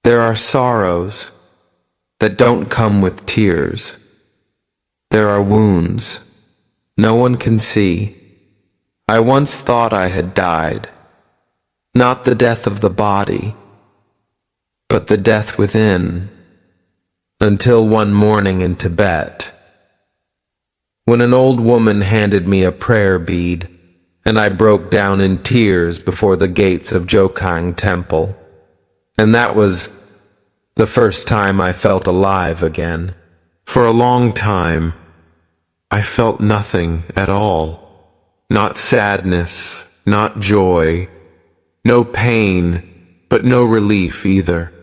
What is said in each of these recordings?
There are sorrows that don't come with tears. There are wounds no one can see. I once thought I had died, not the death of the body, but the death within, until one morning in Tibet, when an old woman handed me a prayer bead, and I broke down in tears before the gates of Jokang Temple. And that was the first time I felt alive again. For a long time, I felt nothing at all. Not sadness, not joy, no pain, but no relief either.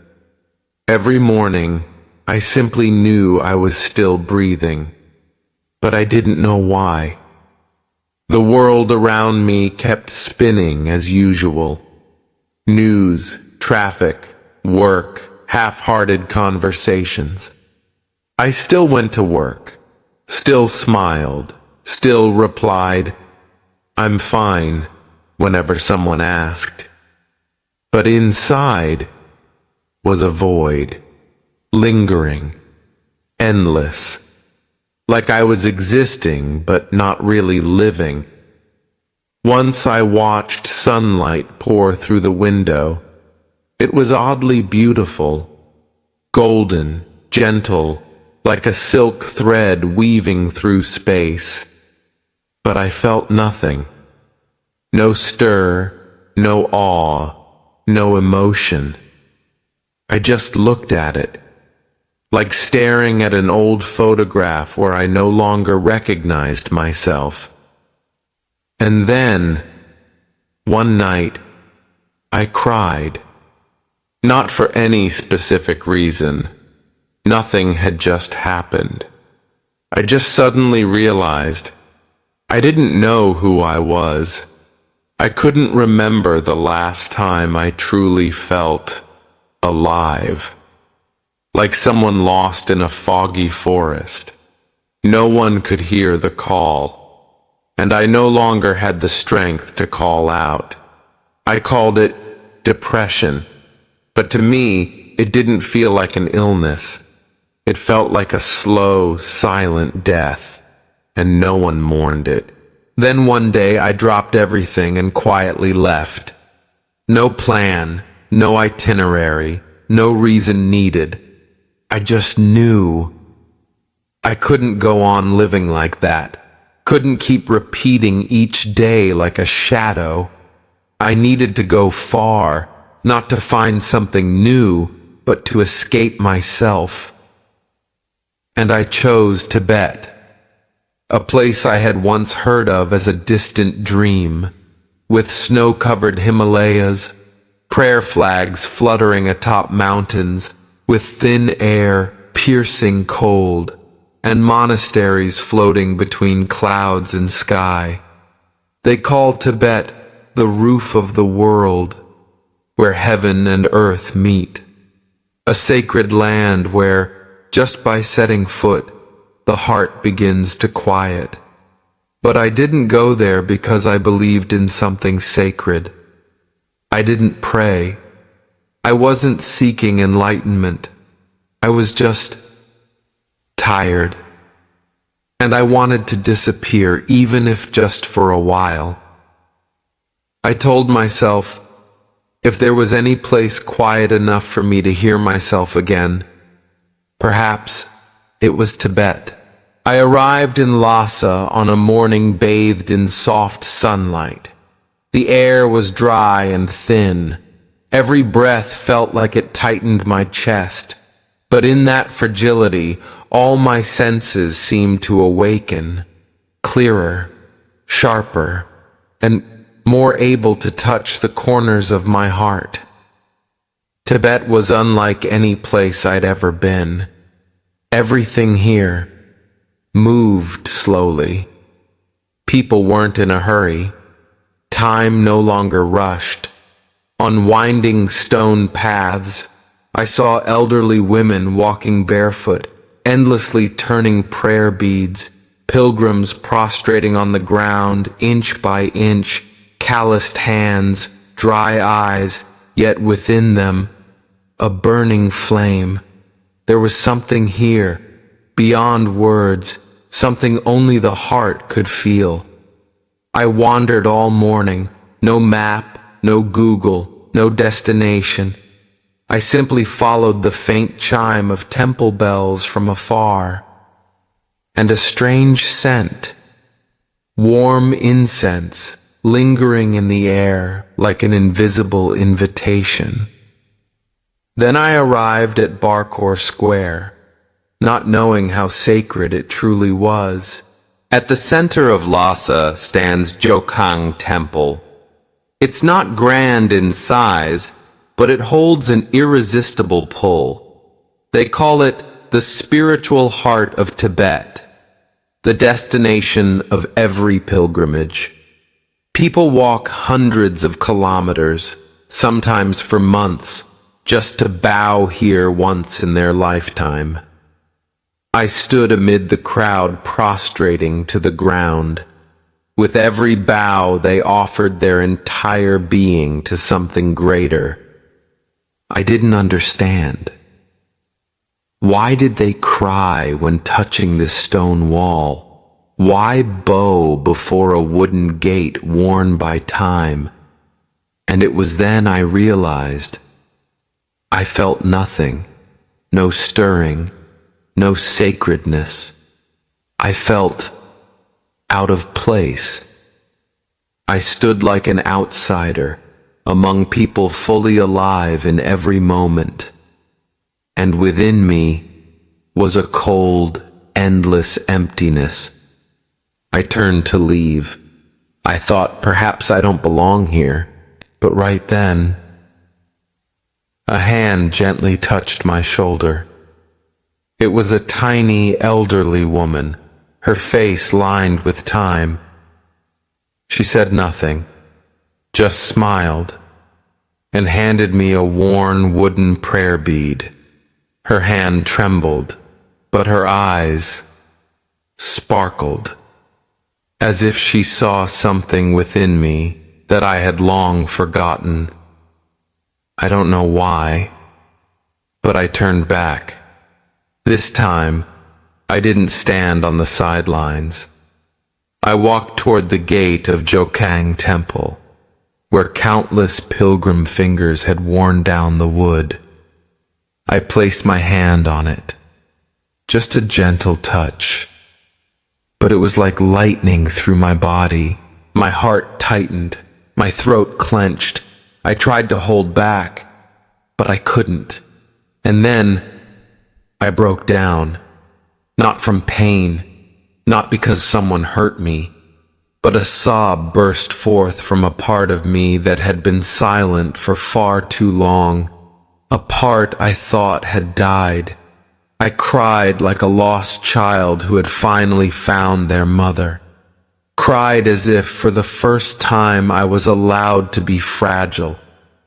Every morning, I simply knew I was still breathing, but I didn't know why. The world around me kept spinning as usual. News, traffic, work, half-hearted conversations. I still went to work, still smiled, still replied, "I'm fine," whenever someone asked. But inside was a void, lingering, endless. Like I was existing, but not really living. Once I watched sunlight pour through the window. It was oddly beautiful, golden, gentle, like a silk thread weaving through space. But I felt nothing. No stir, no awe, no emotion. I just looked at it, like staring at an old photograph where I no longer recognized myself. And then, one night, I cried. Not for any specific reason. Nothing had just happened. I just suddenly realized I didn't know who I was. I couldn't remember the last time I truly felt alive. Like someone lost in a foggy forest. No one could hear the call, and I no longer had the strength to call out. I called it depression, but to me, it didn't feel like an illness. It felt like a slow, silent death, and no one mourned it. Then one day I dropped everything and quietly left. No plan, no itinerary, no reason needed. I just knew. I couldn't go on living like that. Couldn't keep repeating each day like a shadow. I needed to go far, not to find something new, but to escape myself. And I chose Tibet, a place I had once heard of as a distant dream, with snow-covered Himalayas, prayer flags fluttering atop mountains, with thin air, piercing cold, and monasteries floating between clouds and sky. They call Tibet the roof of the world, where heaven and earth meet, a sacred land where, just by setting foot, the heart begins to quiet. But I didn't go there because I believed in something sacred. I didn't pray. I wasn't seeking enlightenment. I was just tired. And I wanted to disappear, even if just for a while. I told myself, if there was any place quiet enough for me to hear myself again, perhaps it was Tibet. I arrived in Lhasa on a morning bathed in soft sunlight. The air was dry and thin. Every breath felt like it tightened my chest. But in that fragility, all my senses seemed to awaken, clearer, sharper, and more able to touch the corners of my heart. Tibet was unlike any place I'd ever been. Everything here moved slowly. People weren't in a hurry. Time no longer rushed. On winding stone paths, I saw elderly women walking barefoot, endlessly turning prayer beads, pilgrims prostrating on the ground, inch by inch, calloused hands, dry eyes, yet within them, a burning flame. There was something here, beyond words, something only the heart could feel. I wandered all morning, no map, no Google, no destination. I simply followed the faint chime of temple bells from afar. And a strange scent, warm incense, lingering in the air like an invisible invitation. Then I arrived at Barkor Square, not knowing how sacred it truly was. At the center of Lhasa stands Jokhang Temple. It's not grand in size, but it holds an irresistible pull. They call it the spiritual heart of Tibet, the destination of every pilgrimage. People walk hundreds of kilometers, sometimes for months, just to bow here once in their lifetime. I stood amid the crowd prostrating to the ground. With every bow, they offered their entire being to something greater. I didn't understand. Why did they cry when touching this stone wall? Why bow before a wooden gate worn by time? And it was then I realized I felt nothing, no stirring, no sacredness. I felt out of place. I stood like an outsider among people fully alive in every moment. And within me was a cold, endless emptiness. I turned to leave. I thought perhaps I don't belong here, but right then, a hand gently touched my shoulder. It was a tiny, elderly woman, her face lined with time. She said nothing, just smiled, and handed me a worn wooden prayer bead. Her hand trembled, but her eyes sparkled, as if she saw something within me that I had long forgotten. I don't know why, but I turned back. This time, I didn't stand on the sidelines. I walked toward the gate of Jokhang Temple, where countless pilgrim fingers had worn down the wood. I placed my hand on it, just a gentle touch, but it was like lightning through my body. My heart tightened, my throat clenched. I tried to hold back, but I couldn't. And then I broke down, not from pain, not because someone hurt me, but a sob burst forth from a part of me that had been silent for far too long, a part I thought had died. I cried like a lost child who had finally found their mother. Cried as if for the first time I was allowed to be fragile,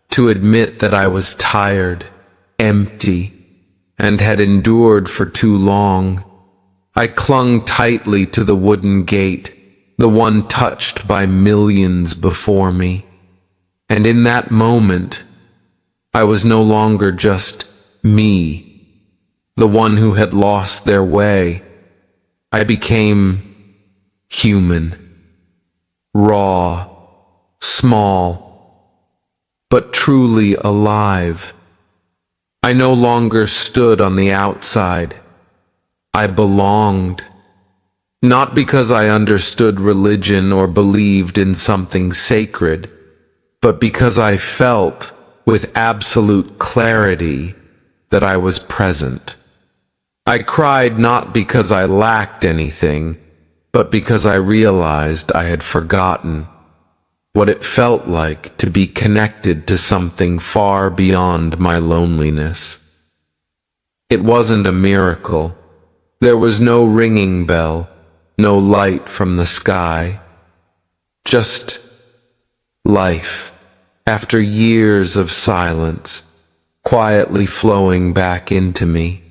to admit that I was tired, empty, and had endured for too long. I clung tightly to the wooden gate, the one touched by millions before me. And in that moment, I was no longer just me, the one who had lost their way. I became human, raw, small, but truly alive. I no longer stood on the outside. I belonged, not because I understood religion or believed in something sacred, but because I felt with absolute clarity that I was present. I cried not because I lacked anything, but because I realized I had forgotten what it felt like to be connected to something far beyond my loneliness. It wasn't a miracle. There was no ringing bell, no light from the sky. Just life, after years of silence, quietly flowing back into me.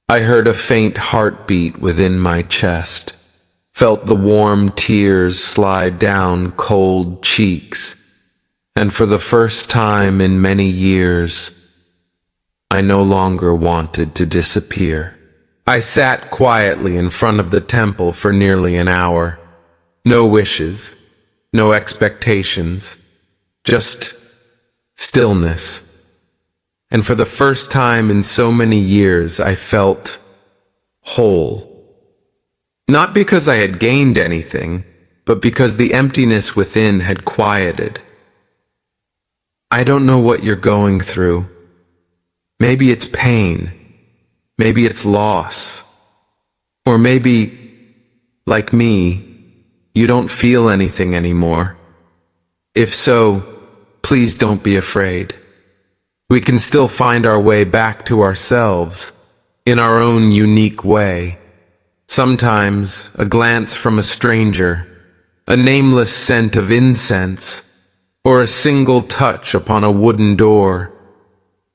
I heard a faint heartbeat within my chest, felt the warm tears slide down cold cheeks, and for the first time in many years, I no longer wanted to disappear. I sat quietly in front of the temple for nearly an hour. No wishes, no expectations, just stillness. And for the first time in so many years, I felt whole. Not because I had gained anything, but because the emptiness within had quieted. I don't know what you're going through. Maybe it's pain. Maybe it's loss. Or maybe, like me, you don't feel anything anymore. If so, please don't be afraid. We can still find our way back to ourselves in our own unique way. Sometimes a glance from a stranger, a nameless scent of incense, or a single touch upon a wooden door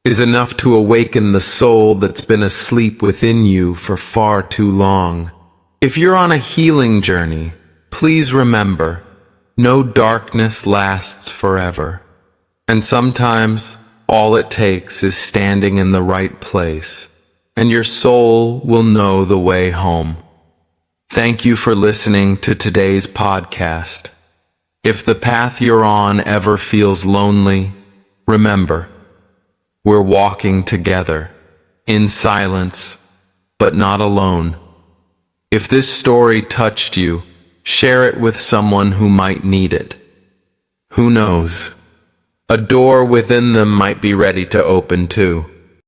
is enough to awaken the soul that's been asleep within you for far too long. If you're on a healing journey, please remember, no darkness lasts forever. And sometimes all it takes is standing in the right place, and your soul will know the way home. Thank you for listening to today's podcast. If the path you're on ever feels lonely, remember, we're walking together, in silence, but not alone. If this story touched you, share it with someone who might need it. Who knows? A door within them might be ready to open too.